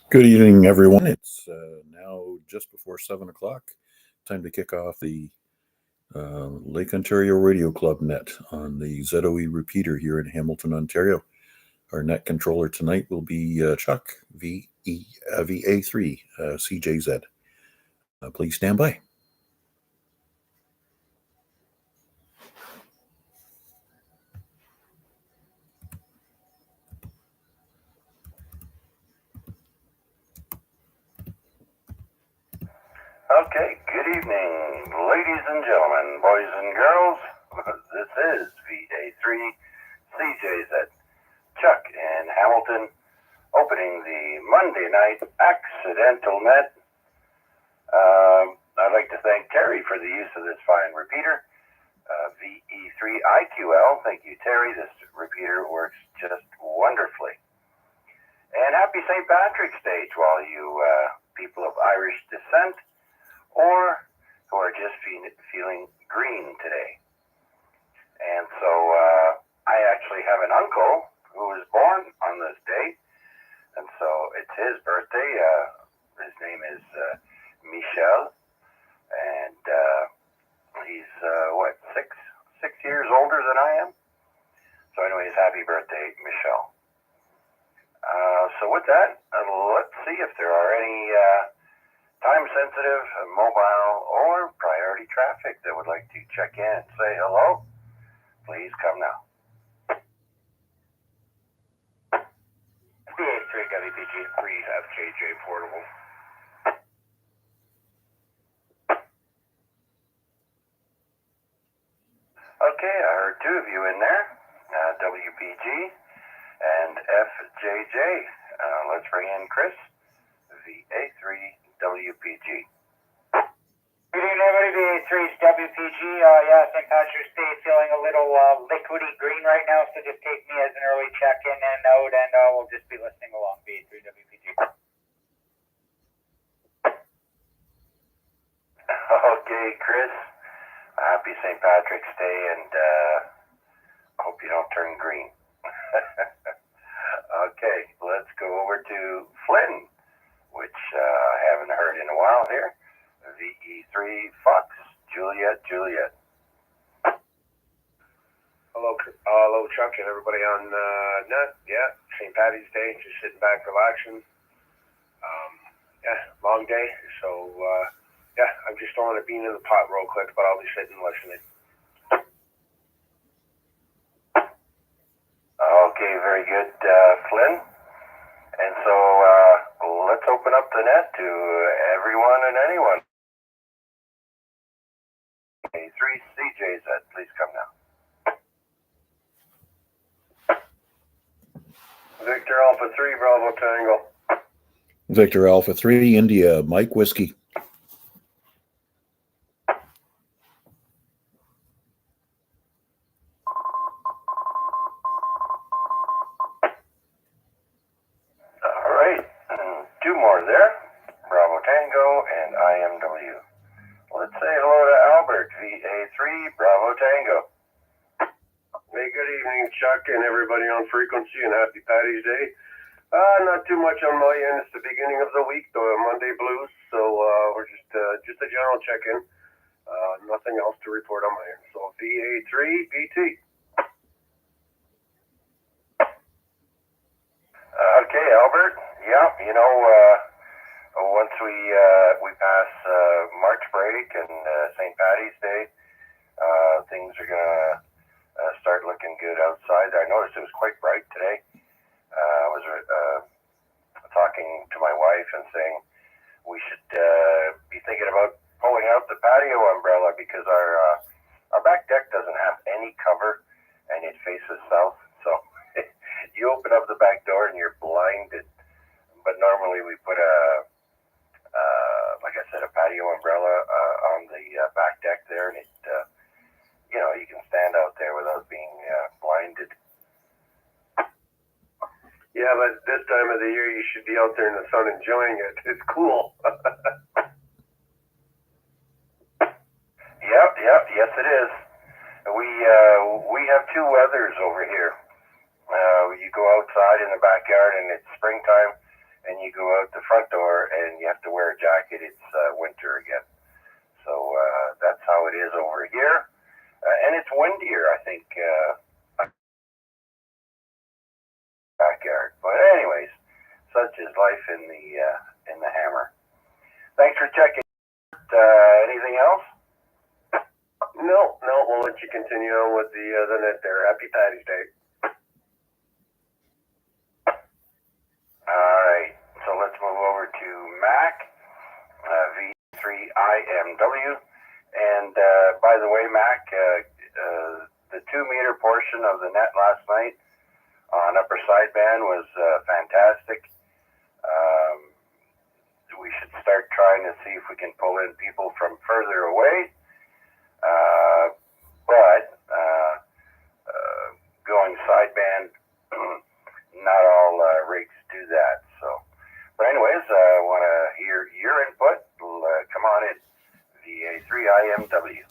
Good evening, everyone. It's now just before 7 o'clock. Time to kick off the Lake Ontario Radio Club net on the ZOE repeater here in Hamilton, Ontario. Our net controller tonight will be Chuck, VA3 CJZ. Please stand by. Okay, good evening, ladies and gentlemen, boys and girls. This is VA3 CJZ, Chuck in Hamilton, opening the Monday night accidental net. I'd like to thank Terry for the use of this fine repeater, VE3IQL. Thank you, Terry. This repeater works just wonderfully. And happy St. Patrick's Day to all you people of Irish descent, or who are just feeling green today. And so I actually have an uncle who was born on this day, and so it's his birthday. His name is Michel, and he's six years older than I am. So anyways, happy birthday, Michel. So with that, let's see if there are any time-sensitive, mobile, or priority traffic that would like to check in and say hello. Please come now. VA3WPG, we have KJ Portable. Okay, I heard two of you in there, WPG and FJJ. Let's bring in Chris, VA3WPG. Good evening, everybody. VA3's WPG. St. Patrick's Day, feeling a little liquidy green right now, so just take me as an early check-in and out, and we'll just be listening along. VA3WPG. Okay, Chris. Happy St. Patrick's Day, and hope you don't turn green. Okay, let's go over to Flynn, which I haven't heard in a while here. VE3 Fox, Juliet. Hello, Chuck, and everybody on net. Yeah, St. Patty's Day, just sitting back, relaxing. Long day. So, I'm just throwing a bean in the pot real quick, but I'll be sitting listening. Okay, very good, Flynn. And so let's open up the net to everyone and anyone. A3 CJZ, please come now. Victor Alpha 3, Bravo Tango. Victor Alpha 3, India, Mike Whiskey. All right, two more there. Bravo Tango and IMW. Let's say hello to Albert, VA3, Bravo Tango. Hey, good evening, Chuck, and everybody on frequency, and happy Patty's Day. Not too much on my end. It's the beginning of the week, the Monday blues, so we're just a general check-in. Nothing else to report on my end. So VA3 BT. Okay, Albert. Yeah, once we pass March break and St. Patty's Day, things are gonna start looking good outside. I noticed it was quite bright today. I was talking to my wife and saying we should be thinking about pulling out the patio umbrella because our back deck doesn't have any cover and it faces south. So you open up the back door and you're blinded. But normally we put like I said, a patio umbrella on the back deck there, and it you can stand out there without being blinded. Yeah, but this time of the year you should be out there in the sun enjoying it. It's cool. Yep, yes it is. We have two weathers over here. You go outside in the backyard and it's springtime, and you go out the front door and you have to wear a jacket, it's winter again. So that's how it is over here. And it's windier, I think, backyard. But anyways, such is life in the Hammer. Thanks for checking. Anything else? No, we'll let you continue on with the net there. Happy Patty's Day. All right, so let's move over to Mac, VA3IMW. And by the way, Mac, the 2-meter portion of the net last night on upper sideband was fantastic. We should start trying to see if we can pull in people from further away. But going sideband, not all rigs do that. So, but anyways, I want to hear your input. Come on in, VA3IMW.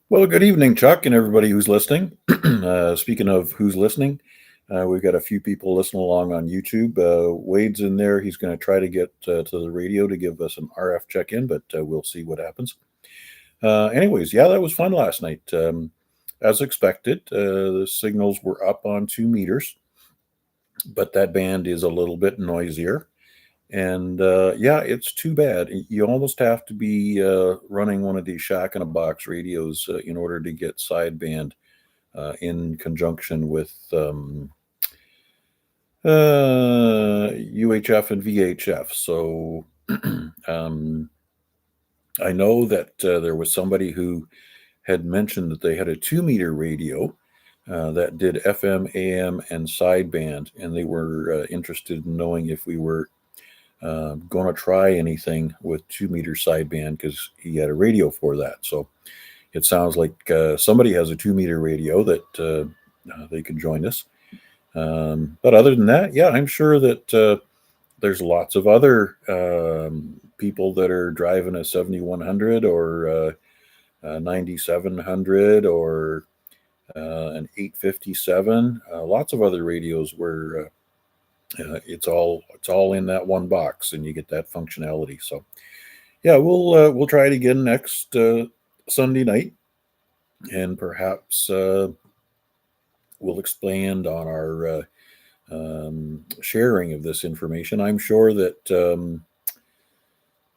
Well, good evening, Chuck, and everybody who's listening. Speaking of who's listening, we've got a few people listening along on YouTube. Wade's in there. He's going to try to get to the radio to give us an RF check-in, but we'll see what happens. Anyways, yeah, that was fun last night. As expected, the signals were up on 2 meters, but that band is a little bit noisier. And yeah, it's too bad. You almost have to be running one of these shack-in-a-box radios in order to get sideband in conjunction with UHF and VHF. So I know that there was somebody who had mentioned that they had a 2-meter radio that did FM, AM, and sideband, and they were interested in knowing if we were going to try anything with 2-meter sideband because he had a radio for that. So it sounds like somebody has a 2-meter radio that they could join us. But other than that, yeah, I'm sure that there's lots of other people that are driving a 7100 or a 9700 or an 857. Lots of other radios where it's all in that one box, and you get that functionality. So, yeah, we'll try it again next Sunday night, and perhaps we'll expand on our sharing of this information. I'm sure that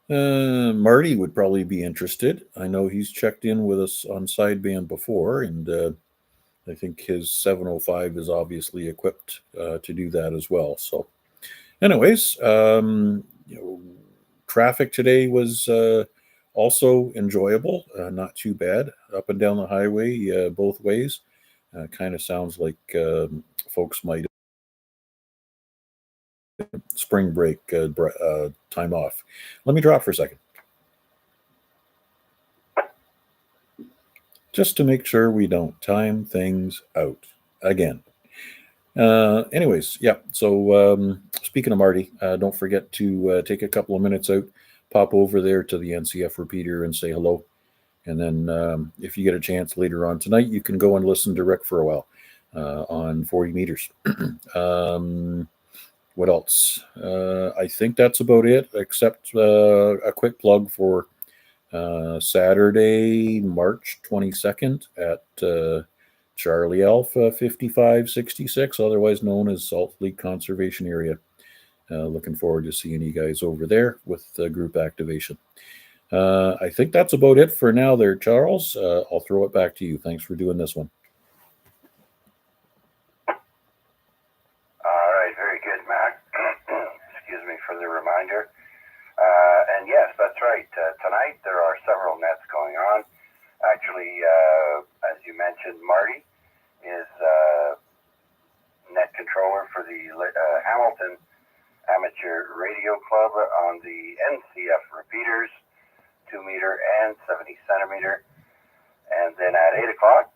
Marty would probably be interested. I know he's checked in with us on sideband before, and I think his 705 is obviously equipped to do that as well. So anyways, traffic today was also enjoyable, not too bad, up and down the highway both ways. Kind of sounds like folks might spring break time off. Let me drop for a second, just to make sure we don't time things out again. Anyways, yeah, so speaking of Marty, don't forget to take a couple of minutes out, pop over there to the NCF repeater and say hello. And then if you get a chance later on tonight, you can go and listen to Rick for a while on 40 meters. What else? I think that's about it, except a quick plug for Saturday, March 22nd at Charlie Alpha 5566, otherwise known as Salt Lake Conservation Area. Looking forward to seeing you guys over there with group activation. I think that's about it for now there, Charles. I'll throw it back to you. Thanks for doing this one. All right, very good, Mac. Excuse me for the reminder. And yes, that's right. Tonight there are several nets going on. Actually, as you mentioned, Marty is net controller for the Hamilton Amateur Radio Club on the NCF repeaters, 2 meter and 70 centimeter. And then at 8 o'clock,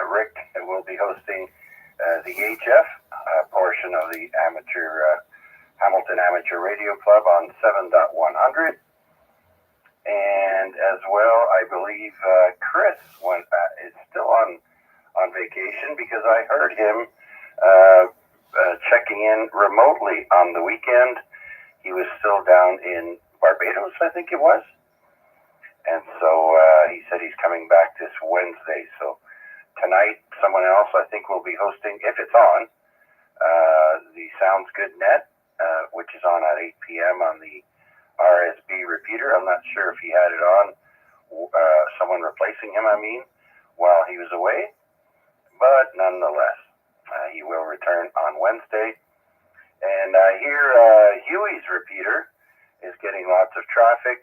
Rick will be hosting the HF portion of the Hamilton Amateur Radio Club on 7.100. And as well, I believe Chris is still on vacation, because I heard him checking listening in remotely on the weekend. He was still down in Barbados, I think it was. And so he said he's coming back this Wednesday. So tonight, someone else I think will be hosting, if it's on, the Sounds Good Net, which is on at 8 p.m. on the RSB repeater. I'm not sure if he had it on, someone replacing him, while he was away. But nonetheless, he will return on Wednesday. And I hear Huey's repeater is getting lots of traffic.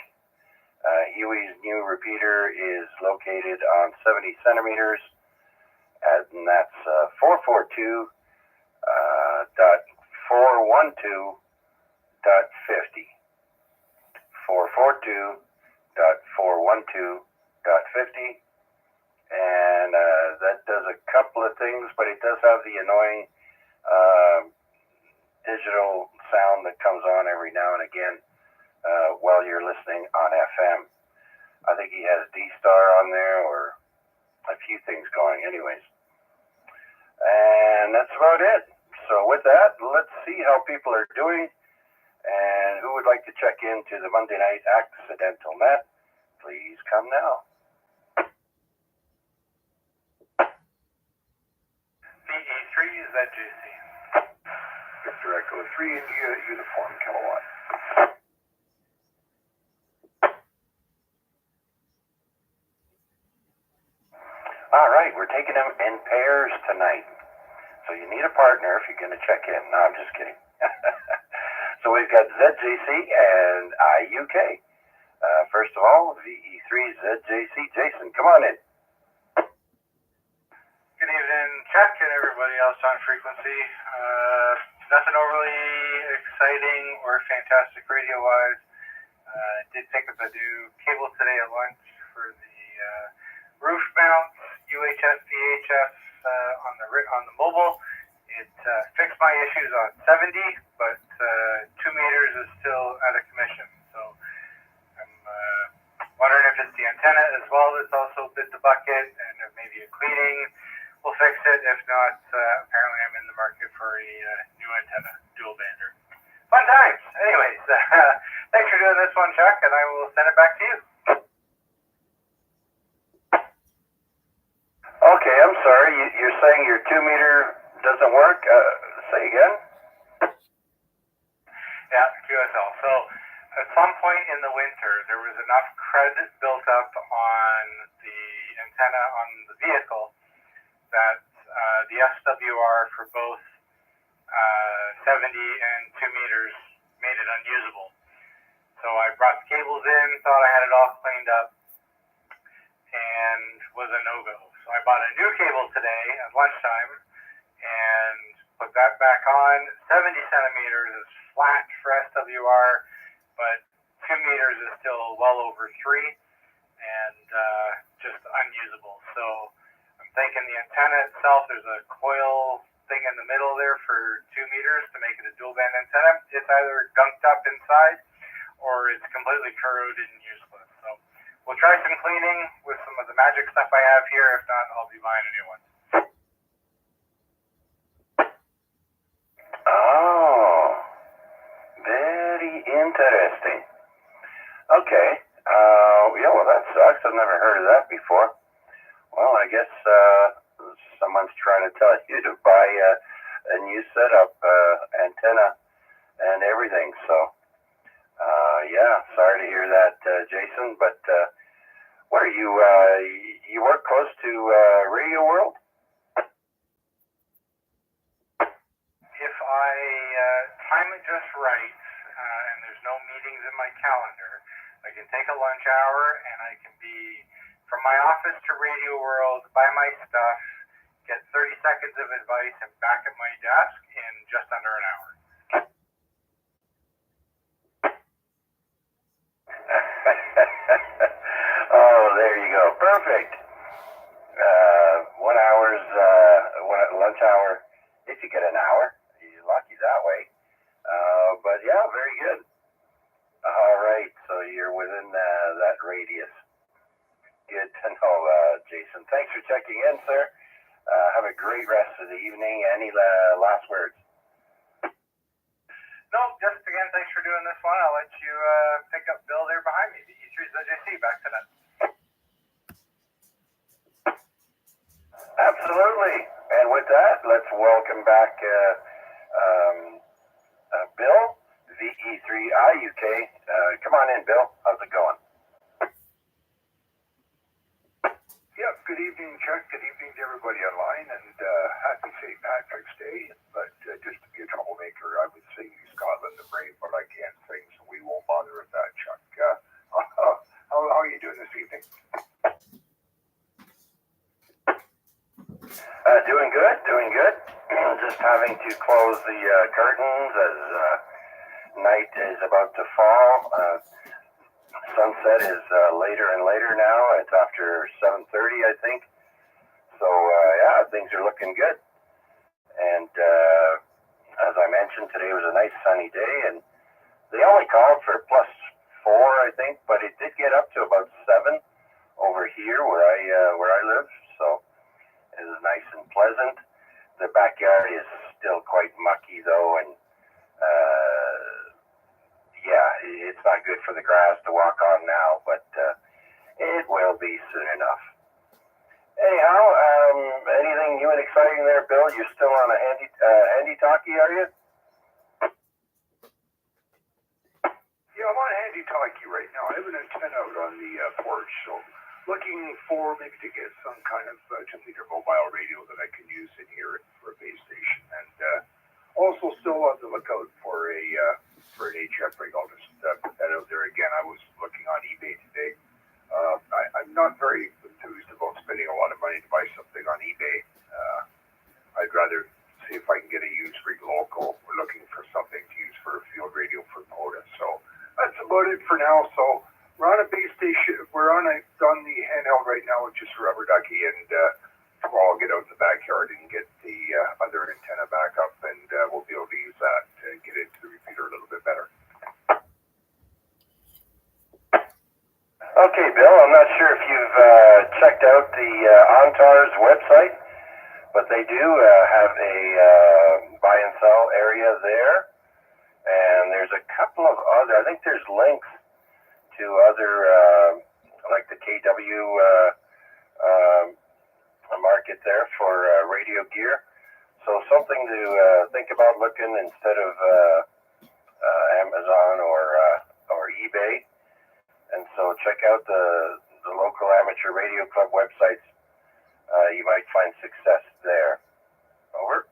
Huey's new repeater is located on 70 centimeters, and that's 442.412.50. 442.412.50. And that does a couple of things, but it does have the annoying digital sound that comes on every now and again while you're listening on FM. I think he has D-Star on there, or a few things going anyways. And that's about it. So with that, let's see how people are doing. And who would like to check into the Monday Night Accidental Net? Please come now. VA3ZJC. Victor Echo 3 India Uniform Kilowatt. All right, we're taking them in pairs tonight. So you need a partner if you're going to check in. No, I'm just kidding. So we've got ZJC and IUK. First of all, VE3ZJC. Jason, come on in. Good evening, Chuck, and everybody else on frequency. Nothing overly exciting or fantastic radio-wise. Did pick up a new cable today at lunch for the roof mount, UHF, VHF on the mobile. It fixed my issues on 70, but 2 meters is still out of commission. So I'm wondering if it's the antenna as well that's also bit the bucket, and if maybe a cleaning will fix it. If not, apparently I'm in the market for a new antenna, dual bander. Fun times. Anyways, thanks for doing this one, Chuck, and I will send it back to you. Okay, I'm sorry. You're saying your 2 meter doesn't work? Say again? Yeah, QSL. So at some point in the winter, there was enough crud built up on the antenna on the vehicle that the SWR for both 70 and 2 meters made it unusable. So I brought the cables in, thought I had it all cleaned up, and was a no-go. So I bought a new cable today at lunchtime and put that back on. 70 centimeters is flat for SWR, but 2 meters is still well over 3 and just unusable. So I'm thinking the antenna itself, there's a coil thing in the middle there for 2 meters to make it a dual band antenna. It's either gunked up inside or it's completely corroded and useless. So we'll try some cleaning with some of the magic stuff I have here. If not, I'll be buying a new one. Oh, very interesting. Okay. Yeah, well, that sucks. I've never heard of that before. Well, I guess someone's trying to tell you to buy a new setup, antenna, and everything. So, yeah, sorry to hear that, Jason. But what are you? You work close to Radio World? If I time it just right, and there's no meetings in my calendar, I can take a lunch hour and I can be from my office to Radio World, buy my stuff, get 30 seconds of advice, and back at my desk in just under an hour. Oh, there you go. Perfect. 1 hour's lunch hour. If you get an hour, you're lucky that way. But yeah, very good. All right, so you're within that radius. Good to know, Jason. Thanks for checking in, sir. Have a great rest of the evening. Any last words? No, just again, thanks for doing this one. I'll let you pick up Bill there behind me, the E3's OJC. Back to that. Absolutely. And with that, let's welcome back Bill, VA3IMW. Come on in, Bill. How's it going? Yeah, good evening, Chuck. Good evening to everybody online, and happy St. Patrick's Day. But just to be a troublemaker, I would sing Scotland the Brave, but I can't sing, so we won't bother with that, Chuck. How are you doing this evening? Doing good, doing good. Just having to close the curtains as night is about to fall. Sunset is later and later now. It's after 7:30, I think. So, yeah, things are looking good. And as I mentioned, today was a nice sunny day, and they only called for +4, I think, but it did get up to about 7 over here where I live. So it was nice and pleasant. The backyard is still quite mucky, though, and yeah, it's not good for the grass to walk on now, but it will be soon enough. Anyhow, anything new and exciting there, Bill? You're still on a handy talkie, are you? Yeah, I'm on a handy-talkie right now. I have an antenna out on the porch, so looking for maybe to get some kind of 2-meter mobile radio that I can use in here for a base station, and also still on the lookout for an HF rig. I'll just put that out there again. I was looking on eBay today. I'm not very enthused about spending a lot of money to buy something on eBay. I'd rather see if I can get a used rig local. We're looking for something to use for a field radio for POTA. So that's about it for now. So we're on a base station. We're on the handheld right now, which is a rubber ducky, and tomorrow I'll get out in the backyard and get the other antenna back up, and we'll be able to use that to get into the repeater a little bit better. Okay, Bill, I'm not sure if you've checked out the ONTAR's website, but they do have a buy and sell area there, and there's a couple of other, I think there's links to other, like the KW market there for radio gear. So something to think about looking instead of Amazon or eBay. And so check out the local amateur radio club websites. You might find success there. Over.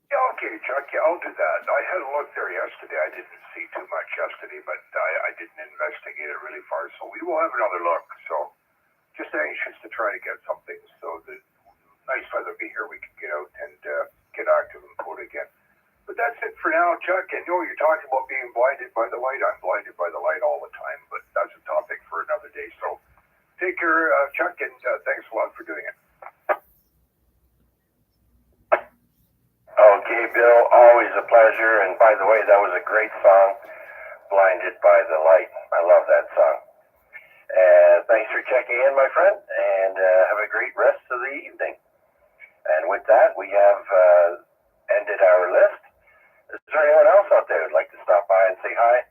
Yeah, okay, Chuck. Yeah, I'll do that. I had a look there yesterday. I didn't see too much yesterday, but I didn't investigate it really far. So we will have another look. So just anxious to try to get something so that nice weather be here. We can get out and get active and code again. But that's it for now, Chuck. I know you're talking about being blinded by the light. I'm blinded by the light all the time, but that's a topic for another day. So take care, Chuck, and thanks a lot for doing it. Okay, Bill, always a pleasure. And by the way, that was a great song, Blinded by the Light. I love that song. Thanks for checking in, my friend, and have a great rest of the evening. And with that, we have ended our list. Is there anyone else out there who'd like to stop by and say hi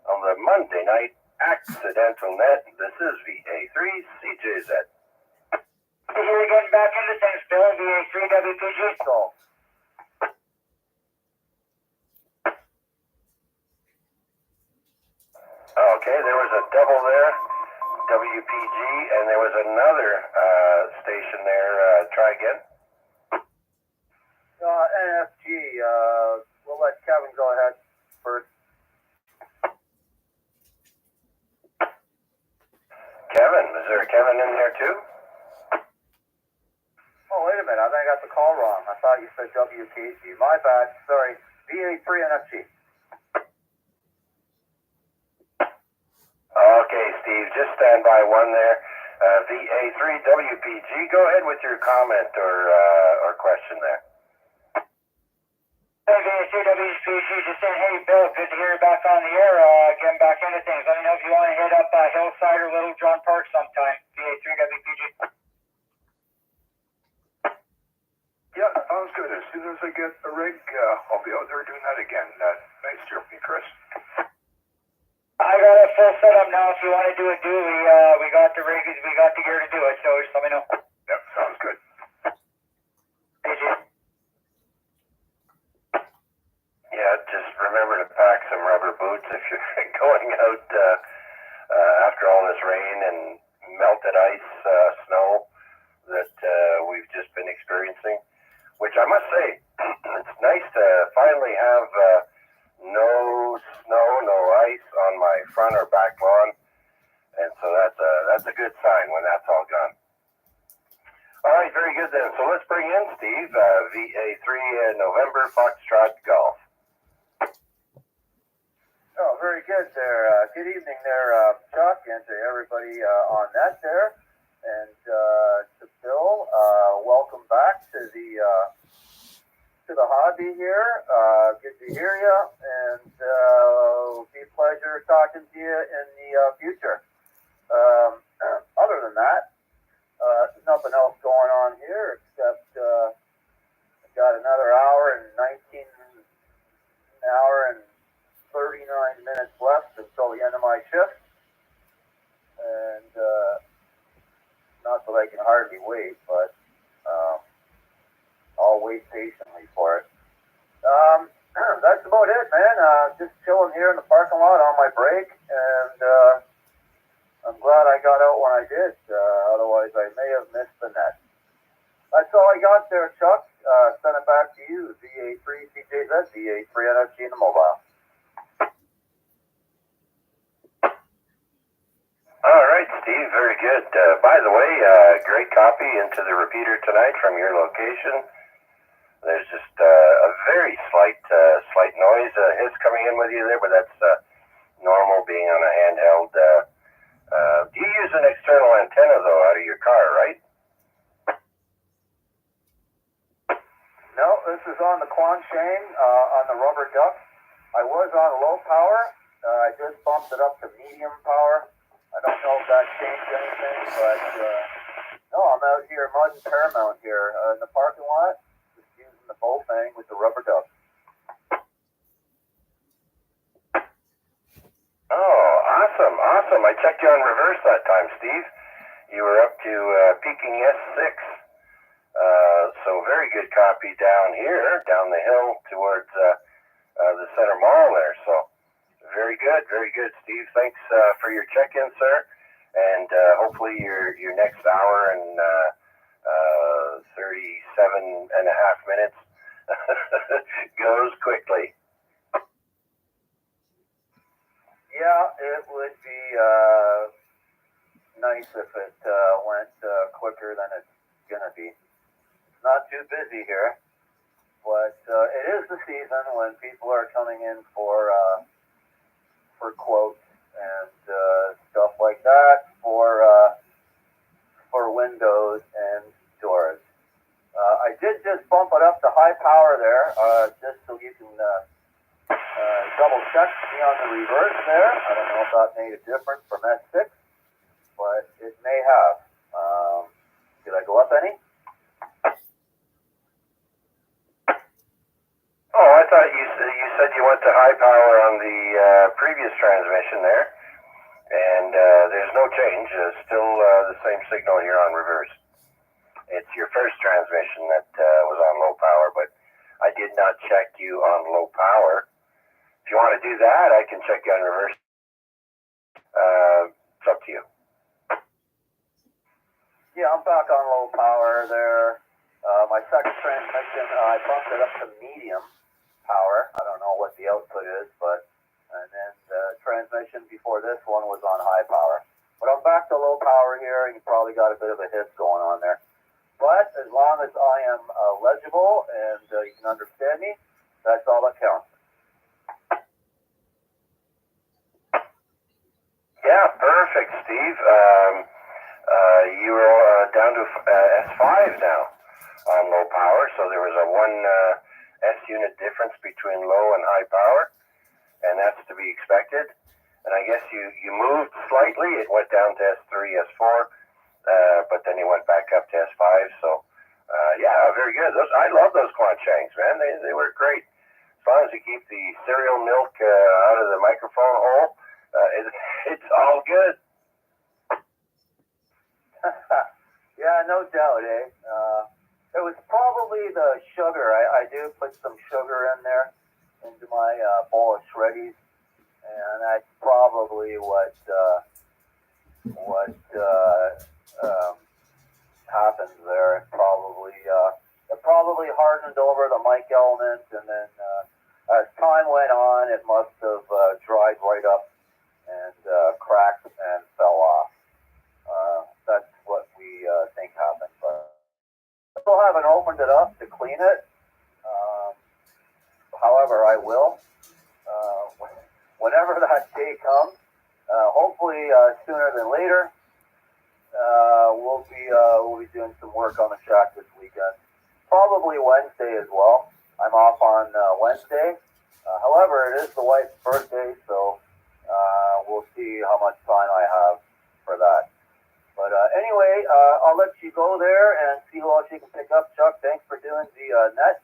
on the Monday night accidental net? This is VA3CJZ. You're getting back into things, Bill. VA3WPG. So. Okay, there was a double there, WPG, and there was another station there. Try again. NFG, we'll let Kevin go ahead first. Kevin, is there a Kevin in there too? Oh, wait a minute. I think I got the call wrong. I thought you said WKG. My bad. Sorry. VA3NFG. Okay, Steve, just stand by one there. VA3WPG, go ahead with your comment or question there. Hey, VA3WPG, just saying, hey, Bill, good to hear you back on the air, getting back into things. Let me know if you want to hit up Hillside or Little John Park sometime. VA3WPG. Yeah, sounds good. As soon as I get the rig, I'll be out there doing that again. Nice to hear from you, Chris. I got it full set up now. If you want to do it, we got the rig, we got the gear to do it. So just let me know. Yep, sounds good. AJ. Yeah, just remember to pack some rubber boots if you're going out after all this rain and melted ice, snow that we've just been experiencing. Which I must say, it's nice to finally have no snow, no ice on my front or back lawn, and so that's a good sign when that's all gone. All right, very good then. So let's bring in Steve, VA3 November Foxtrot Golf. Oh, very good there. Good evening there, Chuck, and to everybody on that there. And to Bill, welcome back to the hobby here. Good to hear you, and it'll be a pleasure talking to you in the future. Other than that, there's nothing else going on here except I've got another hour and 39 minutes left until the end of my shift, and not that I can hardly wait, but I'll wait patiently for it. That's about it, man. Just chilling here in the parking lot on my break, and I'm glad I got out when I did. Otherwise, I may have missed the net. That's all I got there, Chuck. Send it back to you, VA3 CJZ, VA3 NFG in the mobile. All right, Steve, very good. By the way, great copy into the repeater tonight from your location. There's just a very slight noise is coming in with you there, but that's normal being on a handheld. Do you use an external antenna, though, out of your car, right? No, this is on the Quan chain, on the rubber duck. I was on low power. I just bumped it up to medium power. I don't know if that changed anything, but no, I'm out here mud and Paramount here in the parking lot, just using the bow thing with the rubber duck. Oh, awesome. I checked you on reverse that time, Steve. You were up to peaking S6. So very good copy down here, down the hill towards the center mall there. So very good, Steve. Thanks for your check-in, sir. And hopefully your next hour and 37 and a half minutes goes quickly. Yeah, it would be nice if it went quicker than it's gonna be. It's not too busy here, but it is the season when people are coming in for quotes and stuff like that for windows and doors. I did just bump it up to high power there, just so you can double check me on the reverse there. I don't know if that made a difference from S6, but it may have. Did I go up any? Oh, I thought you said you went to high power on the previous transmission there, and there's no change. Still the same signal here on reverse. It's your first transmission that was on low power, but I did not check you on low power. If you want to do that, I can check you on reverse. It's up to you. Yeah, I'm back on low power there. My second transmission, I bumped it up to medium power. I don't know what the output is, and then the transmission before this one was on high power. But I'm back to low power here, and you probably got a bit of a hiss going on there. But as long as I am legible and you can understand me, that's all that counts. Yeah, perfect, Steve. You are down to S5 now on low power, so there was a 1 S unit difference between low and high power, and that's to be expected. And I guess you moved slightly. It went down to S3, S4, but then you went back up to S5, so Yeah, very good. I love those Quanshangs, man. They work great. As long as you keep the cereal milk out of the microphone hole, it's all good. Yeah, no doubt, eh? It was probably the sugar. I do put some sugar in there into my bowl of shreddies, and that's probably what happens there. It probably hardened over the mic element, and then as time went on, it must have dried right up and cracked and fell off. That's what we think happened, but I still haven't opened it up to clean it. However, I will whenever that day comes. Hopefully sooner than later. We'll be doing some work on the shack this weekend. Probably Wednesday as well. I'm off on Wednesday. However, it is the wife's birthday, so we'll see how much time I have for that. But anyway, I'll let you go there and see who else you can pick up. Chuck, thanks for doing the net,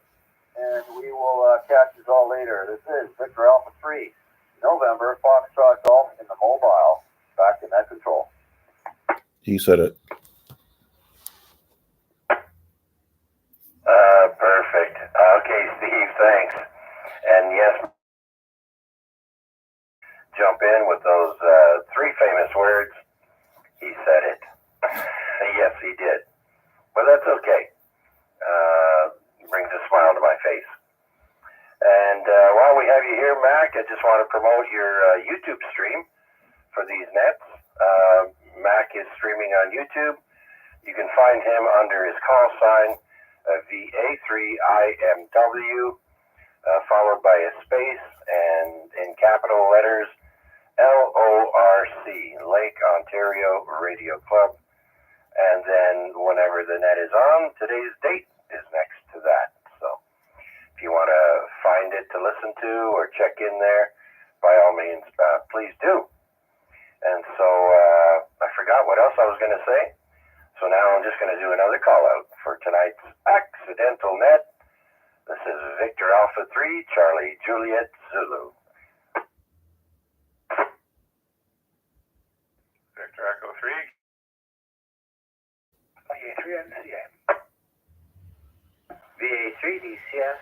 and we will catch you all later. This is Victor Alpha 3, November, Foxtrot Golf in the mobile. Back to net control. He said it. Perfect. Okay, Steve, thanks. And yes, jump in with those three famous words. He said it. Yes, he did. But that's okay. Brings a smile to my face. And while we have you here, Mac, I just want to promote your YouTube stream for these nets. Mac is streaming on YouTube. You can find him under his call sign, VA3IMW, followed by a space, and in capital letters, LORC, Lake Ontario Radio Club. And then whenever the net is on, today's date is next to that. So if you want to find it to listen to or check in there, by all means, please do. And so I forgot what else I was going to say. So now I'm just going to do another call out for tonight's accidental net. This is Victor Alpha 3, Charlie Juliet Zulu. Victor Echo 3. VA3MCA. VA3DCS.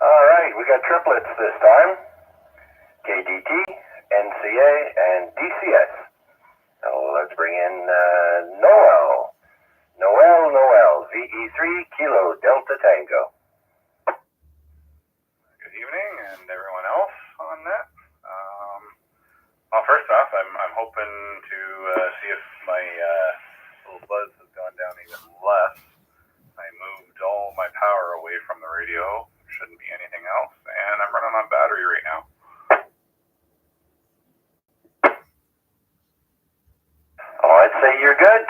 All right, we got triplets this time. KDT, NCA, and DCS. Now let's bring in Noel. Noel, VE3 Kilo Delta Tango. Good evening, and everyone else on that. Well, first off, I'm hoping to see if my little buzz has gone down even less. I moved all my power away from the radio. Shouldn't be anything else, and I'm running on battery right now. Oh, I'd say you're good,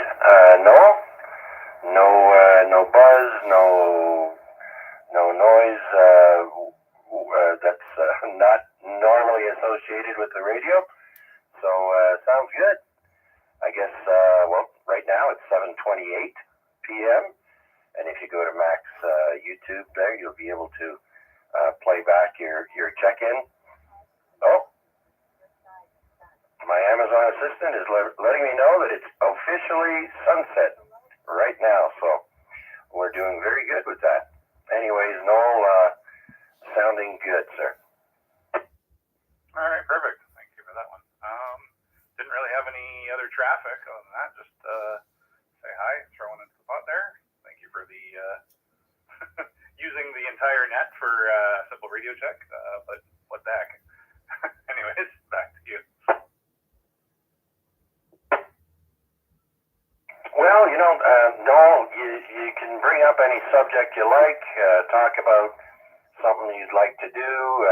Noel. No buzz, no noise. That's not normally associated with the radio. So sounds good. I guess. Well, right now it's 7:28 p.m. And if you go to Mac's YouTube, there you'll be able to play back your check-in. Oh. My Amazon assistant is letting me know that it's officially sunset right now, so we're doing very good with that. Anyways, Noel, sounding good, sir. All right, perfect. Thank you for that one. Didn't really have any other traffic other than that. Just say hi, throw one into the pot there. Thank you for the using the entire net for simple radio check. But what the heck? Anyways, back to you. Well, Noel, you can bring up any subject you like, talk about something you'd like to do,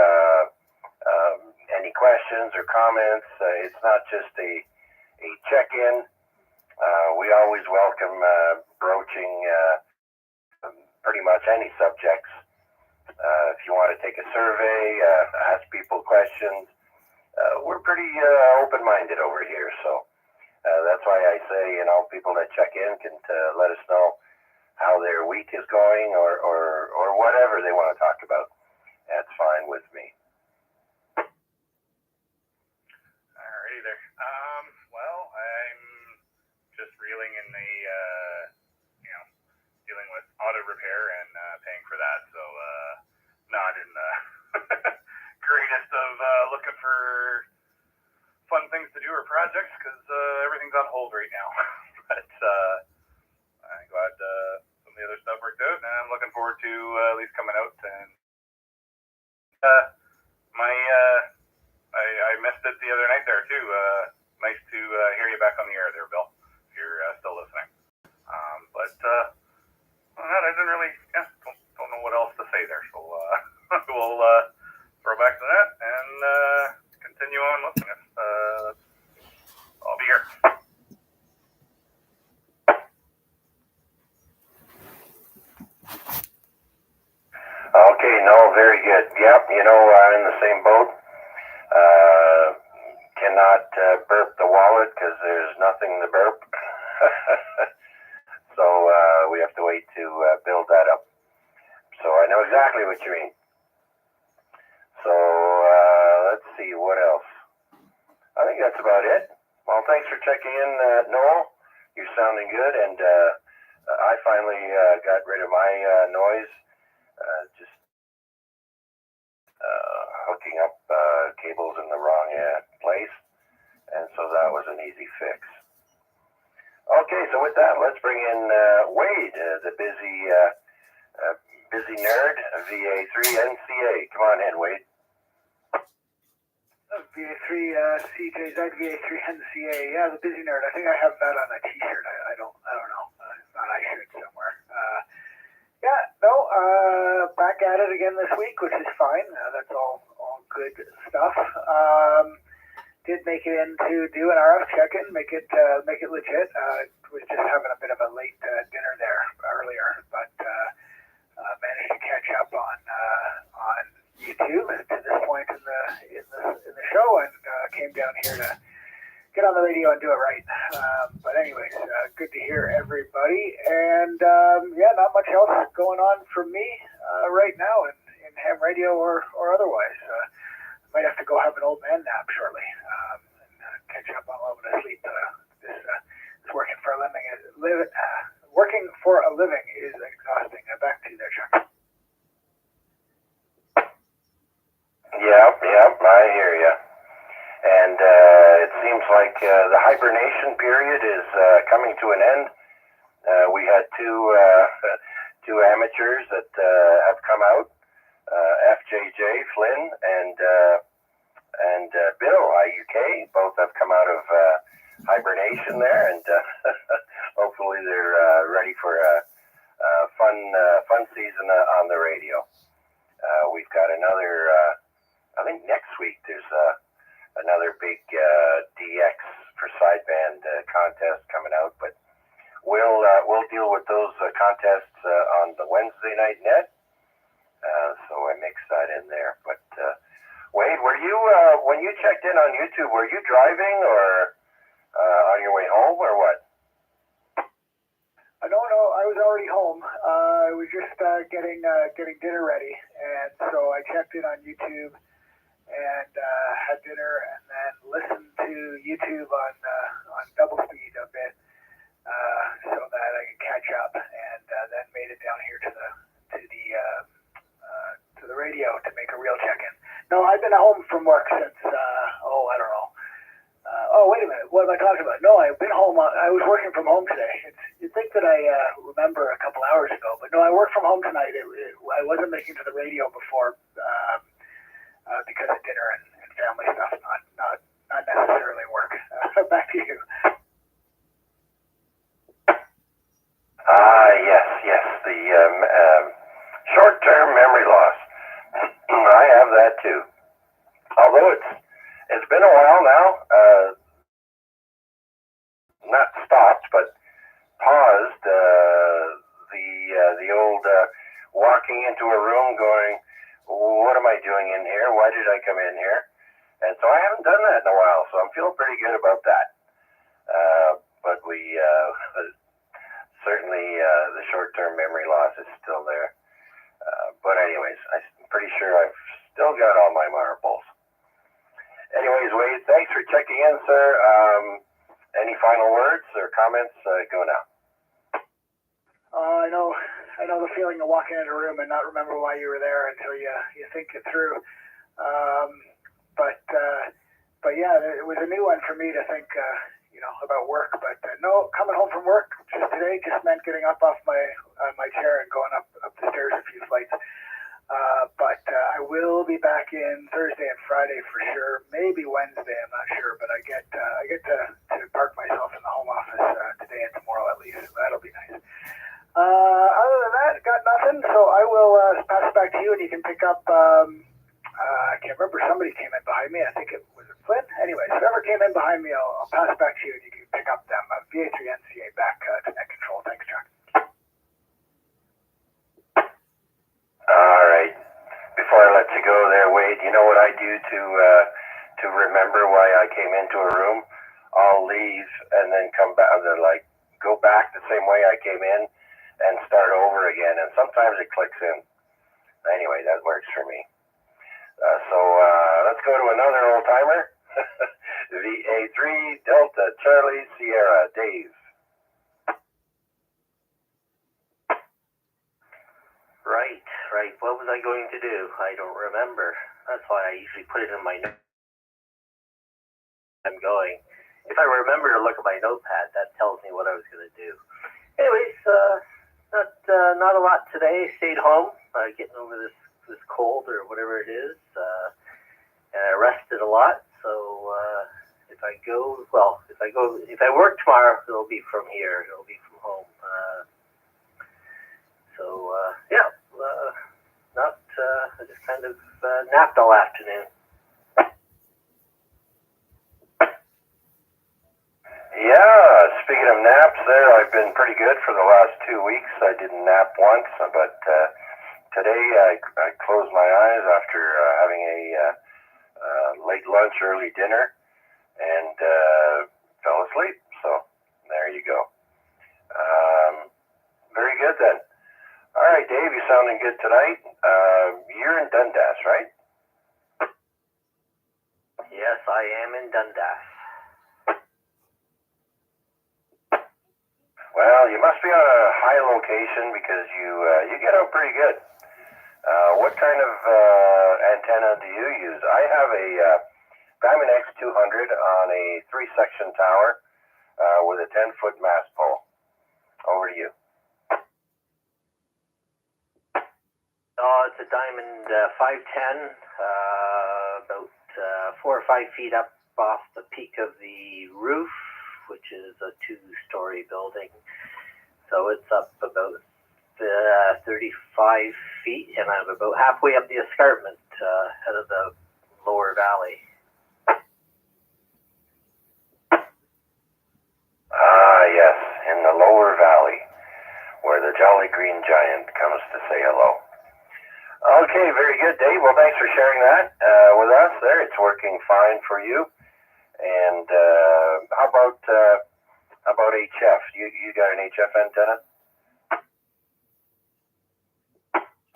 any questions or comments. It's not just a check-in. We always welcome broaching pretty much any subjects. If you want to take a survey, ask people questions, we're pretty open-minded over here, so that's why I say, people that check in can let us know how their week is going or whatever they want to talk about. That's fine with me. Alrighty there. Well, I'm just reeling in the, dealing with auto repair and paying for that. So not in the greatest of looking for fun things to do or projects because everything's on hold right now. But I'm glad some of the other stuff worked out, and I'm looking forward to at least coming out and I missed it the other night there too. Nice to hear you back on the air there, Bill, if you're still listening. But I didn't really, don't know what else to say there. So we'll throw back to that and continue on listening. I'll be here. Okay, no, very good. Yep, I'm in the same boat. Cannot burp the wallet because there's nothing to burp. So we have to wait to build that up. So I know exactly what you mean. So let's see, what else? I think that's about it. Well, thanks for checking in, Noel. You're sounding good, and I finally got rid of my noise. Just hooking up cables in the wrong place, and so that was an easy fix. Okay, so with that, let's bring in Wade, the busy nerd, VA3NCA. Come on in, Wade. VA3 CJZ, VA3NCA. Yeah, the busy nerd. I think I have that on a T-shirt. I don't know. Thought I should somewhere. Back at it again this week, which is fine. That's all good stuff. Did make it in to do an RF check-in, make it legit. Was just having a bit of a late dinner there earlier, but managed to catch up on YouTube to this point in the show, and came down here to get on the radio and do it right. But anyways, good to hear everybody, and not much else going on for me right now in ham radio or otherwise. Might have to go have an old man nap shortly and catch up on a little bit of sleep. This working for a living is exhausting. Back to you there, Chuck. Yep, I hear you. And it seems like the hibernation period is coming to an end. We had two amateurs that have come out, FJJ Flynn and Bill IUK. Both have come out of hibernation there, and hopefully they're ready for a fun season on the radio. We've got another. I think next week there's another big DX for sideband contest coming out, but we'll deal with those contests on the Wednesday night net. So I mixed that in there. But Wade, were you when you checked in on YouTube? Were you driving or on your way home or what? No, I was already home. I was just getting dinner ready, and so I checked in on YouTube and had dinner, and then listened to YouTube on double speed a bit, so that I could catch up, and then made it down here to the radio to make a real check-in. No, I've been home from work since I don't know. Wait a minute. What am I talking about? No, I've been home. I was working from home today. You'd think that I remember a couple hours ago, but no, I worked from home tonight. I wasn't making it to the radio before because of dinner and family stuff, not necessarily work. Back to you. Yes, the short-term memory loss. I have that too. Although it's been a while now. Not stopped, but paused. The old walking into a room, going, "What am I doing in here? Why did I come in here?" And so I haven't done that in a while, so I'm feeling pretty good about that. But we certainly the short-term memory loss is still there. But anyways, I'm pretty sure I've still got all my marbles. Anyways, Wade, thanks for checking in, sir. Any final words or comments? Go now. I know the feeling of walking in a room and not remember why you were there until you think it through. But yeah, it was a new one for me to think, about work. But no, coming home from work today just meant getting up off my chair and going up the stairs a few flights. But I will be back in Thursday and Friday for sure. Maybe Wednesday, I'm not sure. But I get to park myself in the home office today and tomorrow at least. So that'll be nice. Other than that, got nothing. So I will pass it back to you, and you can pick up. I can't remember. Somebody came in behind me. I think it was Flynn. Anyways, whoever came in behind me, I'll pass it back to you, and you can pick up them. VA3NCA back to net control. Thanks, Chuck. All right. Before I let you go there, Wade, you know what I do to remember why I came into a room? I'll leave and then come back. Go back the same way I came in and start over again. And sometimes it clicks in. Anyway, that works for me. So let's go to another old timer. VA3 Delta Charlie Sierra Dave. Right. What was I going to do? I don't remember. That's why I usually put it in my notes. I'm going. If I remember to look at my notepad, that tells me what I was going to do. Anyways, not a lot today. Stayed home, getting over this cold or whatever it is, and I rested a lot. So if I work tomorrow, it'll be from here. It'll be from home. I just kind of napped all afternoon. Yeah, speaking of naps there, I've been pretty good for the last 2 weeks. I didn't nap once, but today I closed my eyes after having a late lunch, early dinner, and fell asleep. So there you go. Very good then. All right, Dave, you're sounding good tonight. You're in Dundas, right? Yes, I am in Dundas. Well, you must be on a high location because you get out pretty good. What kind of antenna do you use? I have a Diamond X200 on a 3-section tower with a 10-foot mast pole. Over to you. It's a Diamond 510, about 4 or 5 feet up off the peak of the roof, which is a 2-story building. So it's up about 35 feet, and I'm about halfway up the escarpment out of the lower valley. Ah, yes, in the lower valley, where the Jolly Green Giant comes to say hello. Okay, very good, Dave. Well, thanks for sharing that with us there. It's working fine for you. And how about HF? You got an HF antenna?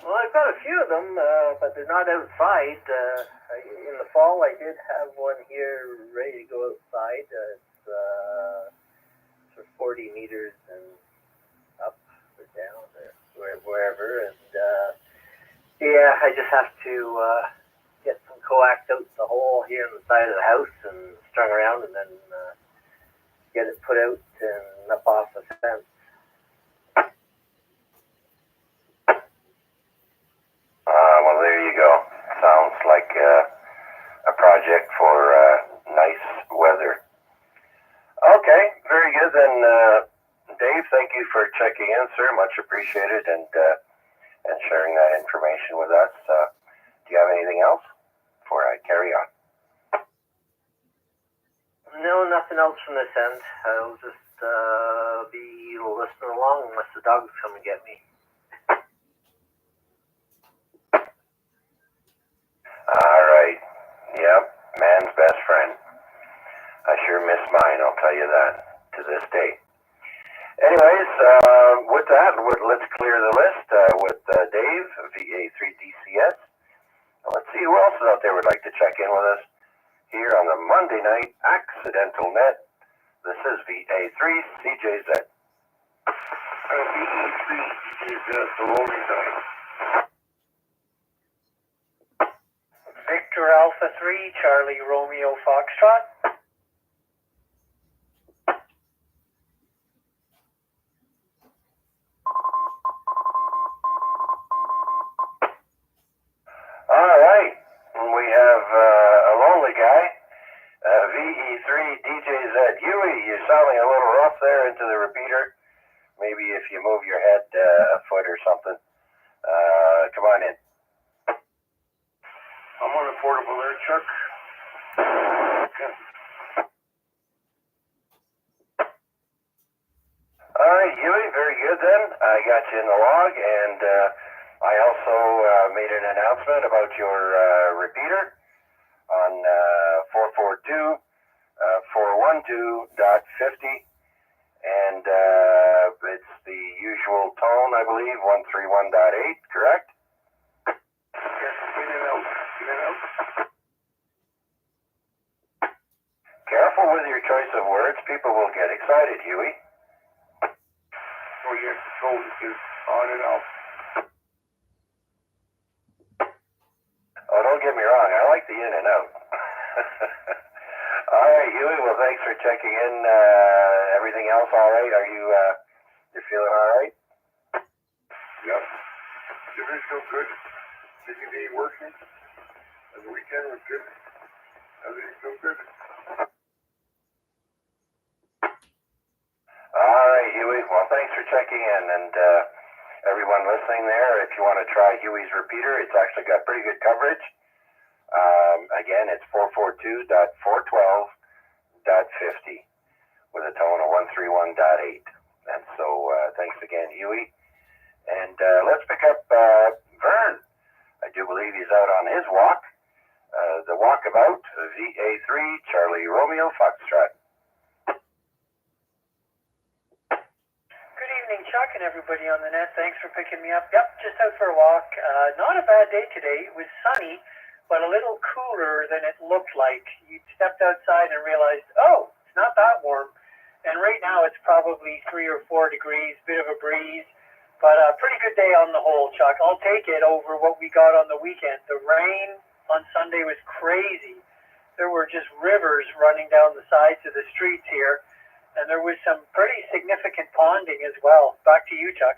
Well, I've got a few of them, but they're not outside. In the fall, I did have one here ready to go outside. It's for 40 meters and up or down or wherever. And yeah, I just have to get some coax out the hole here on the side of the house and strung around, and then get it put out and up off the fence. Well, there you go. Sounds like a project for nice weather. Okay, very good then, Dave. Thank you for checking in, sir. Much appreciated, and sharing that information with us. Do you have anything else before I carry on? No, nothing else from this end. I'll just be listening along unless the dogs come and get me. All right. Yep. Man sure miss mine, I'll tell you that, to this day. Anyways, with that, let's clear the list with Dave, VA3DCS. Let's see who else is out there would like to check in with us here on the Monday night Accidental Net. This is VA3CJZ. VA3CJZ, the loading time. Victor Alpha 3, Charlie Romeo Foxtrot. All right, we have a lonely guy, VE3DJZ. Huey, you're sounding a little rough there into the repeater. Maybe if you move your head a foot or something. Come on in. I'm on a portable there, Chuck. Okay. All right, Huey, very good then. I got you in the log, and I also made an announcement about your repeater on 442 412.50, and it's the usual tone, I believe, 131.8, correct? Yes, in and out. In and out. Careful with your choice of words. People will get excited, Huey. Oh, yes, the phone is on and off. Oh, don't get me wrong. I like the in and out. All right, Huey. Well, thanks for checking in. Everything else all right? Are you you feeling all right? Yep. Everything's so good. Busy day working. And the weekend was good. Everything's so good. All right, Huey. Well, thanks for checking in, and everyone listening there, if you want to try Huey's repeater, it's actually got pretty good coverage. Again, it's 442.412.50 with a tone of 131.8. And so, thanks again, Huey. And let's pick up Vern. I do believe he's out on his walk. The walkabout, VA3 Charlie Romeo Foxtrot. Good evening, Chuck, and everybody on the net. Thanks for picking me up. Yep, just out for a walk. Not a bad day today. It was sunny, but a little cooler than it looked like. You stepped outside and realized, oh, it's not that warm. And right now it's probably 3 or 4 degrees, bit of a breeze, but a pretty good day on the whole, Chuck. I'll take it over what we got on the weekend. The rain on Sunday was crazy. There were just rivers running down the sides of the streets here, and there was some pretty significant ponding as well. Back to you, Chuck.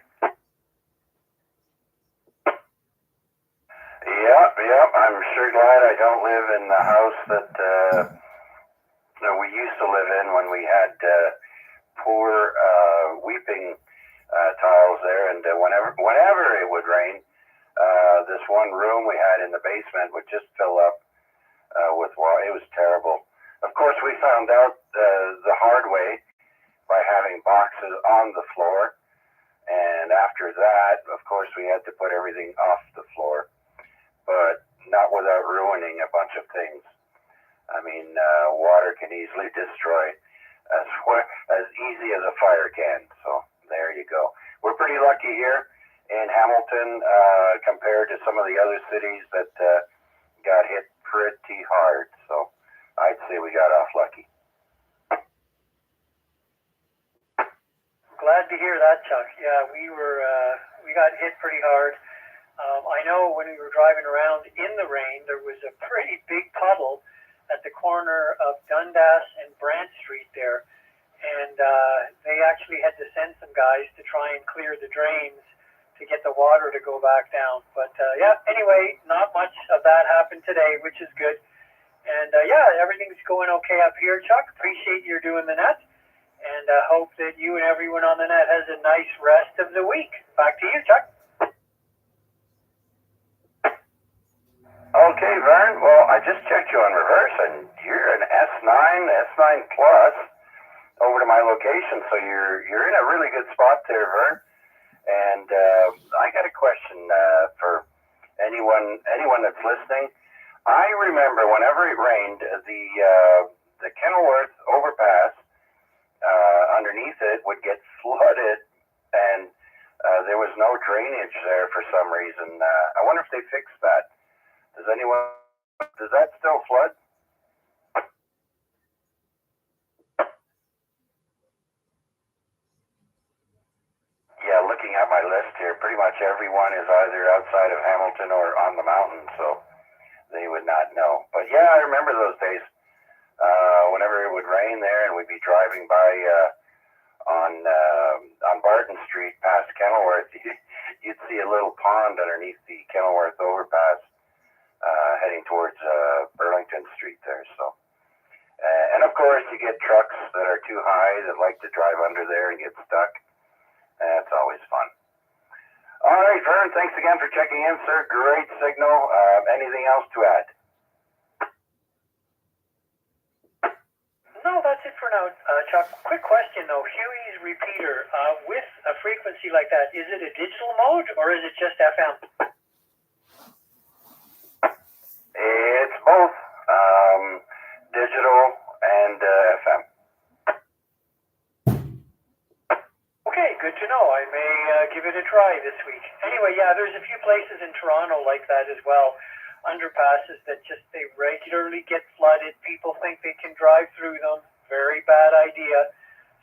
Yep. I'm sure glad I don't live in the house that we used to live in when we had poor weeping tiles there, and whenever it would rain, this one room we had in the basement would just fill up with water. It was terrible. Of course, we found out the hard way by having boxes on the floor, and after that, of course, we had to put everything off the floor, but not without ruining a bunch of things. I mean, water can easily destroy as easy as a fire can, so there you go. We're pretty lucky here in Hamilton compared to some of the other cities that got hit pretty hard, so I'd say we got off lucky. Glad to hear that, Chuck. Yeah, we got hit pretty hard. I know when we were driving around in the rain, there was a pretty big puddle at the corner of Dundas and Brant Street there, and they actually had to send some guys to try and clear the drains to get the water to go back down. But yeah, anyway, not much of that happened today, which is good. And yeah, everything's going okay up here, Chuck. Appreciate you doing the net, and hope that you and everyone on the net has a nice rest of the week. Back to you, Chuck. Okay, Vern. Well, I just checked you on reverse, and you're an S9 Plus over to my location, so you're in a really good spot there, Vern. And I got a question for anyone that's listening. I remember whenever it rained, the the Kenilworth overpass, underneath it would get flooded, and there was no drainage there for some reason. I wonder if they fixed that. Does that still flood? Yeah, looking at my list here, pretty much everyone is either outside of Hamilton or on the mountain, so they would not know. But yeah, I remember those days. Whenever it would rain there and we'd be driving by on Barton Street past Kenilworth, you'd see a little pond underneath the Kenilworth overpass heading towards Burlington Street there. So, and of course, you get trucks that are too high that like to drive under there and get stuck. It's always fun. All right, Vern, thanks again for checking in, sir. Great signal. Anything else to add? No, that's it for now, Chuck. Quick question though, Huey's repeater, with a frequency like that, is it a digital mode or is it just FM? It's both digital and FM. Okay, good to know. I may give it a try this week. Anyway, yeah, there's a few places in Toronto like that as well. Underpasses that just, they regularly get flooded. People think they can drive through them. Very bad idea.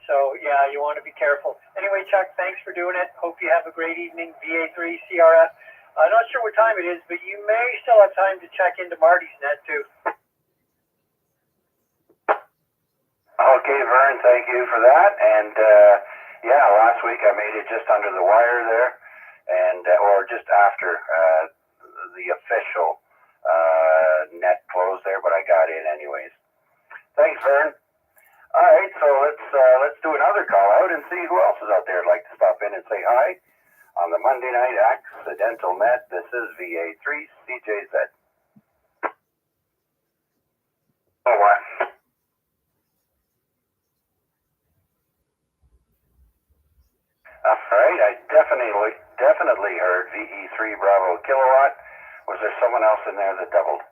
So, yeah, you want to be careful. Anyway, Chuck, thanks for doing it. Hope you have a great evening. VA3CRF. I'm not sure what time it is, but you may still have time to check into Marty's net, too. Okay, Vern, thank you for that. And, yeah, last week I made it just under the wire there, and or just after the official net closed there, but I got in anyways. Thanks, Vern. All right, so let's do another call out and see who else is out there who'd like to stop in and say hi on the Monday Night Accidental Net. This is VA3CJZ. Oh, what? All right, I definitely heard VE3 Bravo Kilowatt. Was there someone else in there that doubled?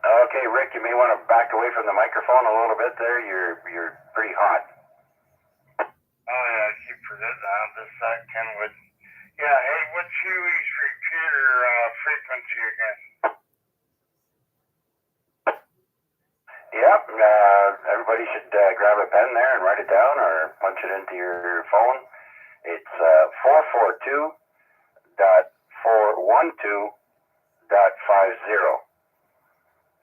Okay, Rick, you may want to back away from the microphone a little bit there. You're pretty hot. Oh yeah, I keep forgetting this Kenwood. Yeah, hey, what's Huey's repeater frequency again? Yep, everybody should grab a pen there and write it down or punch it into your phone. It's 442.412.50.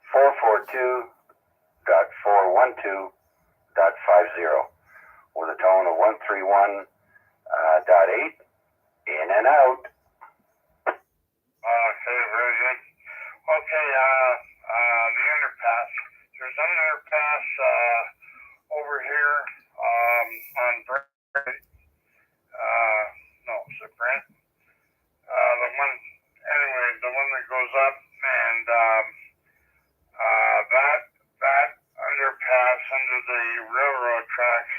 442.412.50 with a tone of 131.8 in and out. Okay, very good. Okay, the underpass. There's an underpass over here on Brent. No, is it Brent? The one that goes up, and that underpass under the railroad tracks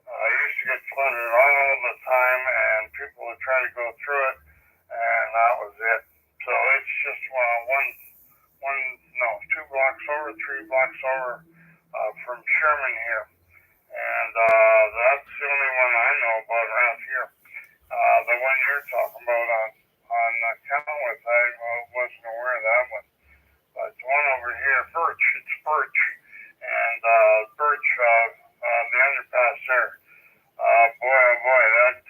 used to get flooded all the time, and people would try to go through it, and that was it. So it's just 2 blocks over, 3 blocks over from Sherman here, and that's the only one I know about around here. The one you're talking about on Kenilworth, I wasn't aware of that one. But the one over here, Birch, it's Birch, and Birch, the underpass there. Boy, oh boy, that,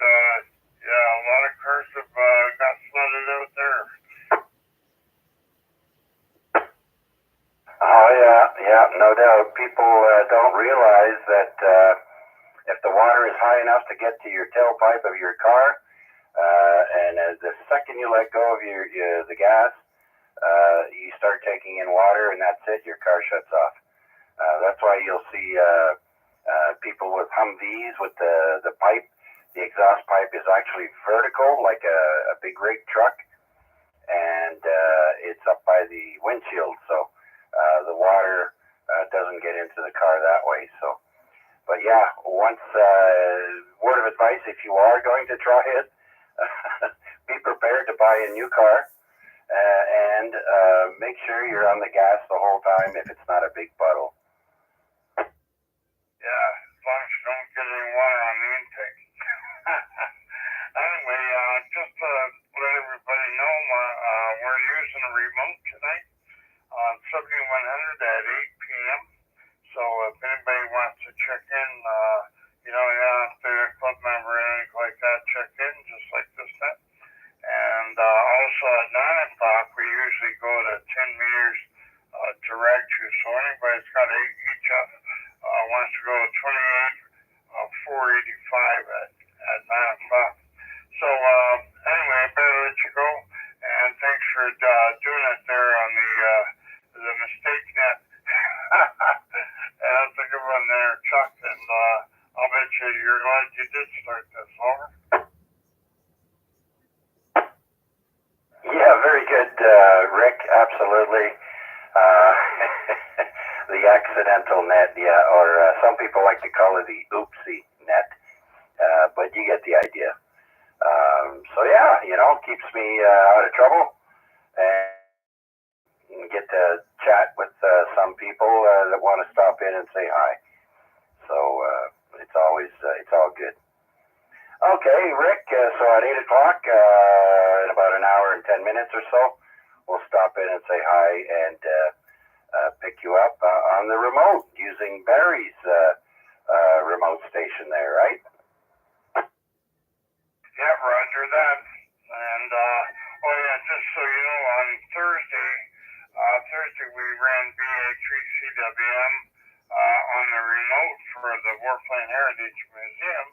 yeah, a lot of cars have got flooded out there. Oh yeah, no doubt. People don't realize that if the water is high enough to get to your tailpipe of your car, and the second you let go of the gas, you start taking in water, and that's it. Your car shuts off. That's why you'll see people with Humvees with the pipe. The exhaust pipe is actually vertical, like a big rig truck, and it's up by the windshield, so the water doesn't get into the car that way. So, but yeah, once word of advice: if you are going to try it, be prepared to buy a new car and make sure you're on the gas the whole time if it's not a big puddle. Yeah, as long as you don't get any water on the intake. Anyway, just to let everybody know, we're using a remote tonight on 7100 at 8 p.m. So if anybody wants to check in, you don't have to be a club member or anything like that, check in just like this net. And also at 9 o'clock, we usually go to 10 meters direct to. So anybody's got 8 HF wants to go to 28, 485 at 9 o'clock. So anyway, I better let you go. And thanks for doing it there on the mistake net. And that's a good one there, Chuck. And I'll bet you're glad you did start this. Over. Yeah, very good, Rick. Absolutely. The accidental net, yeah, or some people like to call it the oopsie net, but you get the idea. So yeah, keeps me out of trouble, and get to chat with some people that want to stop in and say hi. So it's all good. Okay, Rick, so at 8 o'clock, in about an hour and 10 minutes or so, we'll stop in and say hi and pick you up on the remote using Barry's remote station there, right? Yeah, roger that. And, just so you know, on Thursday we ran VA3CWM on the remote for the Warplane Heritage Museum.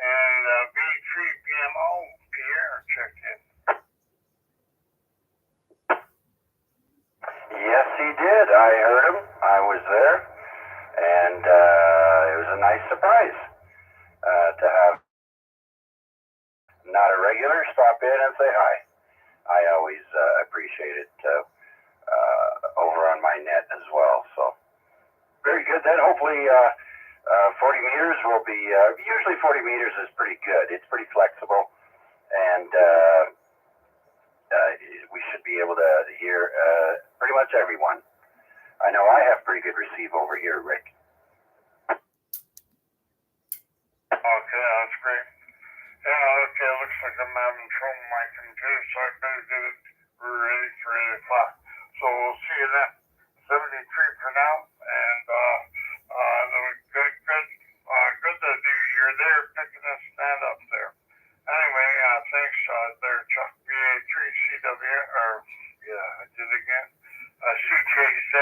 And V3BMO Pierre checked in. Yes, he did. I heard him. I was there. And it was a nice surprise to have not a regular stop in and say hi. I always appreciate it over on my net as well. So very good then. Hopefully 40 meters will be, usually 40 meters is pretty good. It's pretty flexible, and we should be able to hear pretty much everyone. I know I have pretty good receive over here, Rick. Okay, that's great. Yeah, okay, looks like I'm having trouble with my computer, so I better get it ready for 8 o'clock. So we'll see you then. 73 for now, and good that you're there picking us stand up there. Anyway, thanks there, Chuck. VA3CW, or yeah, I did it again. CJZ,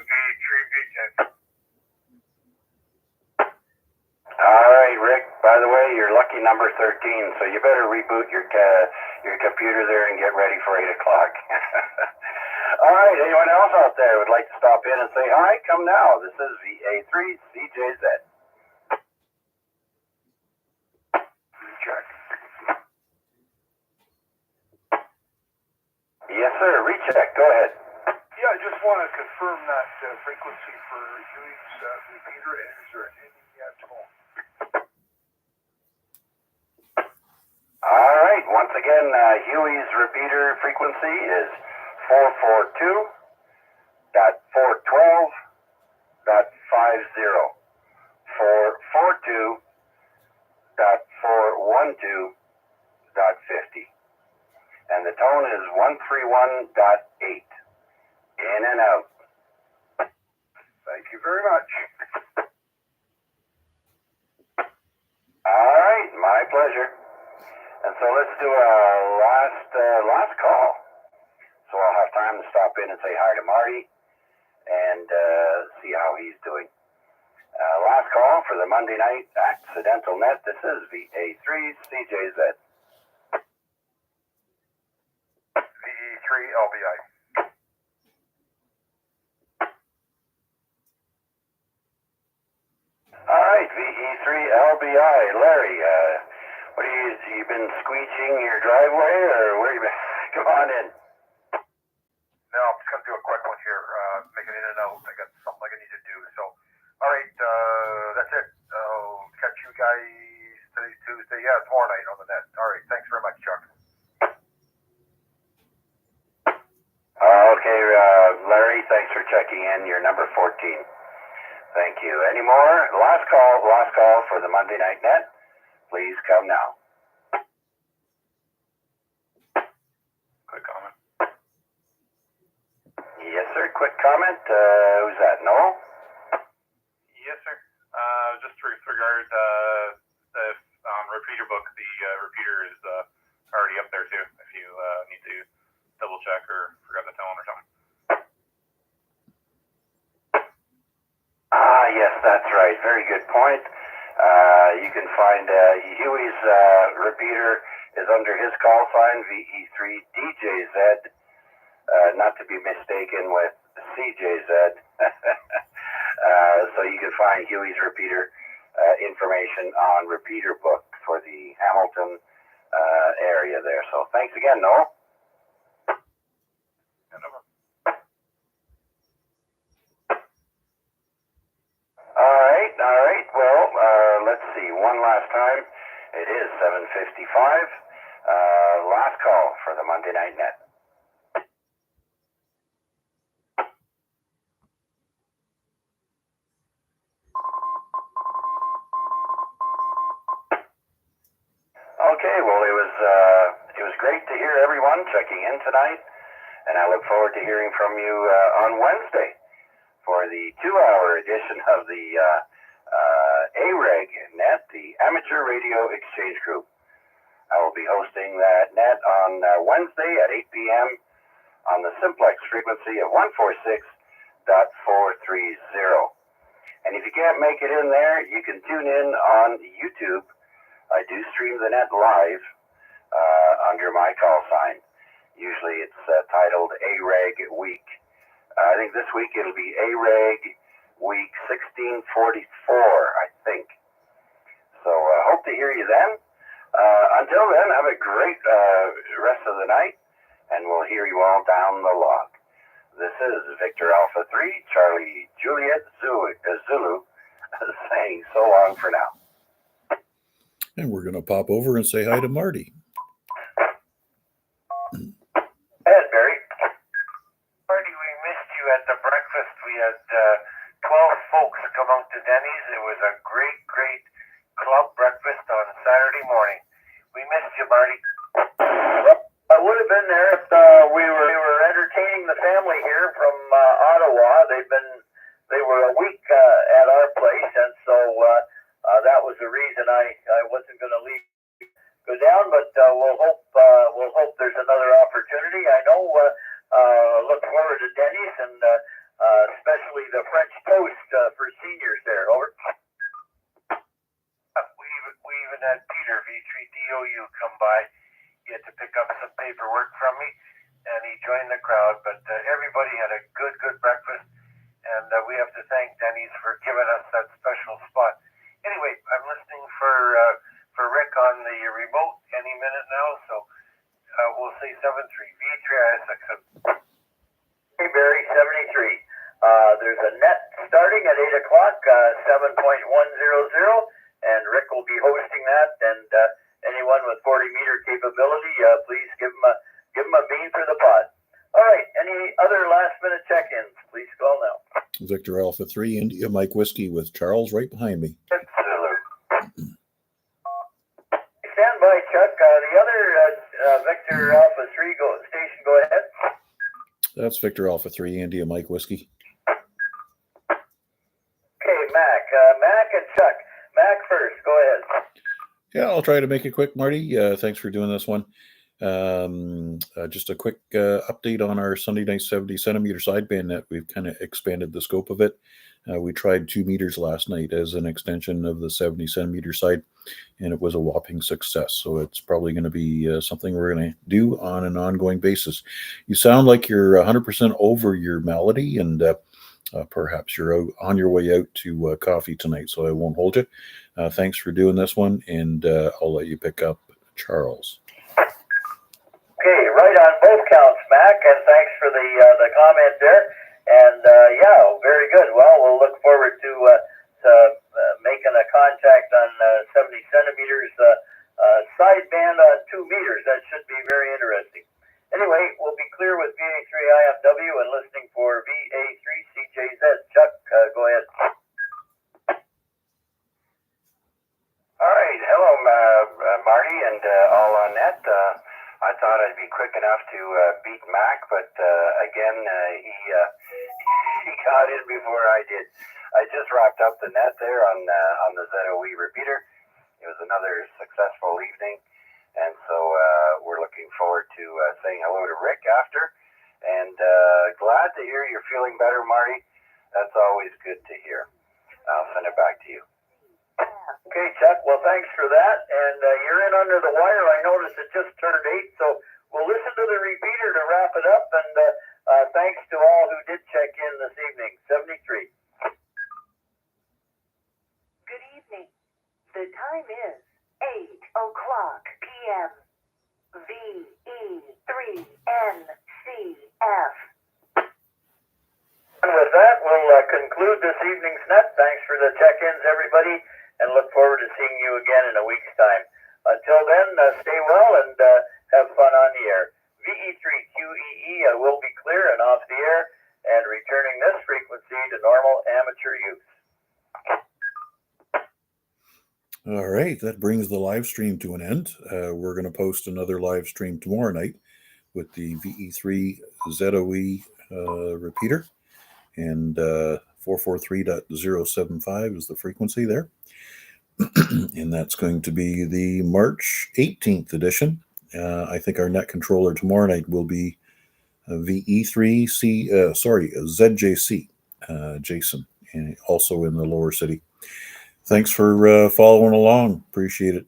VA3BJ. All right, Rick. By the way, you're lucky number 13, so you better reboot your computer there and get ready for 8 o'clock. All right, anyone else out there would like to stop in and say hi? Come now. This is VA3CJZ. Check. Yes, sir. Recheck. Go ahead. Yeah, I just want to confirm that frequency for Huey's repeater, and is there any tone? All right. Once again, Huey's repeater frequency is 442.412.50. 442.412.50. And the tone is 131.8. In and out. Thank you very much. All right, my pleasure. And so let's do a last call. So I'll have time to stop in and say hi to Marty and see how he's doing. Last call for the Monday night accidental net. This is VA3CJZ. VE3LBI. All right, VE3LBI. Larry, what are you been squeegeeing your driveway, or where you been? Come on in. No, I'm just going to do a quick one here, making in and out. I got something I need to do. So, all right, that's it. I'll catch you guys today's Tuesday. Yeah, tomorrow night on the net. All right, thanks very much, Chuck. All Larry, thanks for checking in. You're number 14. Thank you. Any more? Last call for the Monday Night Net. Please come now. Quick comment. Yes, sir. Quick comment. Who's that? Noel? Yes, sir. Just with regard the repeater book, the repeater is already up there too. If you need to double check or forgot to tell him or something. Yes, that's right. Very good point. You can find Huey's repeater is under his call sign, VE3DJZ, not to be mistaken with CJZ. So you can find Huey's repeater information on repeater book for the Hamilton area there. So thanks again, Noel. All right. Well, let's see. One last time. It is 7:55. Last call for the Monday Night Net. Okay. Well, it was great to hear everyone checking in tonight, and I look forward to hearing from you on Wednesday for the 2-hour edition of the AREG net, the Amateur Radio Exchange Group. I will be hosting that net on Wednesday at 8 p.m. on the simplex frequency of 146.430. And if you can't make it in there, you can tune in on YouTube. I do stream the net live under my call sign. Usually it's titled AREG Week. I think this week it'll be AREG Week 1644, I think. So hope to hear you then. Until then, have a great rest of the night, and we'll hear you all down the log. This is Victor Alpha 3, Charlie Juliet Zulu, saying so long for now. And we're going to pop over and say hi to Marty. Go ahead, Barry. Marty, we missed you at the breakfast. We had 12 folks come out to Denny's. It was a great, great club breakfast on Saturday morning. We missed you, Marty. I would have been there if we were entertaining the family here from Ottawa. They were a week at our place, and so that was the reason I wasn't going to go down. But we'll hope there's another opportunity. I know. Look forward to Denny's and especially the French toast for seniors there. Over. We even had Peter V3DOU come by. He had to pick up some paperwork from me, and he joined the crowd. But everybody had a good breakfast, and we have to thank Denny's for giving us that special spot. Anyway, I'm listening for Rick on the remote any minute now, so we'll say 73 V3ISX. Hey Barry, 73. There's a net starting at 8 o'clock, 7.100, and Rick will be hosting that. And anyone with 40-meter capability, please give him a bean for the pot. All right. Any other last-minute check-ins? Please call now. Victor Alpha 3, India Mike Whiskey with Charles right behind me. Stand by, Chuck. The other Victor Alpha 3 station, go ahead. That's Victor Alpha 3, India Mike Whiskey. Okay, Mac and Chuck. Mac first, go ahead. Yeah, I'll try to make it quick, Marty. Thanks for doing this one. Just a quick update on our Sunday night 70 centimeter sideband net. We've kind of expanded the scope of it. We tried 2 meters last night as an extension of the 70 centimeter side, and it was a whopping success. So it's probably going to be something we're going to do on an ongoing basis. You sound like you're 100% over your melody, and perhaps you're on your way out to coffee tonight, so I won't hold you. Thanks for doing this one, and I'll let you pick up Charles. Okay, right on both counts, Mac, and thanks for the comment there. And yeah, very good. Well, we'll look forward to making a contact on 70 centimeters sideband on 2 meters. That should be very interesting. Anyway, we'll be clear with VA3IMW and listening for VA3CJZ. Chuck, go ahead. All right. Hello, Marty and all on net. I thought I'd be quick enough to beat Mac, but again, he got in before I did. I just wrapped up the net there on the ZOE repeater. It was another successful evening, and so we're looking forward to saying hello to Rick after. And glad to hear you're feeling better, Marty. That's always good to hear. I'll send it back to you. Okay, Chuck. Well, thanks for that. And you're in under the wire. I noticed it just turned 8, so we'll listen to the repeater to wrap it up. And thanks to all who did check in this evening. 73. Good evening. The time is 8:00 p.m. VE3NCF. And with that, we'll conclude this evening's net. Thanks for the check-ins, everybody, and look forward to seeing you again in a week's time. Until then, stay well and have fun on the air. VE3QEE will be clear and off the air and returning this frequency to normal amateur use. All right, that brings the live stream to an end. We're going to post another live stream tomorrow night with the VE3 ZOE repeater, and 443.075 is the frequency there. And that's going to be the March 18th edition. I think our net controller tomorrow night will be ZJC, Jason, and also in the lower city. Thanks for following along. Appreciate it.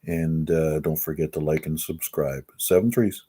And don't forget to like and subscribe. 7 3s.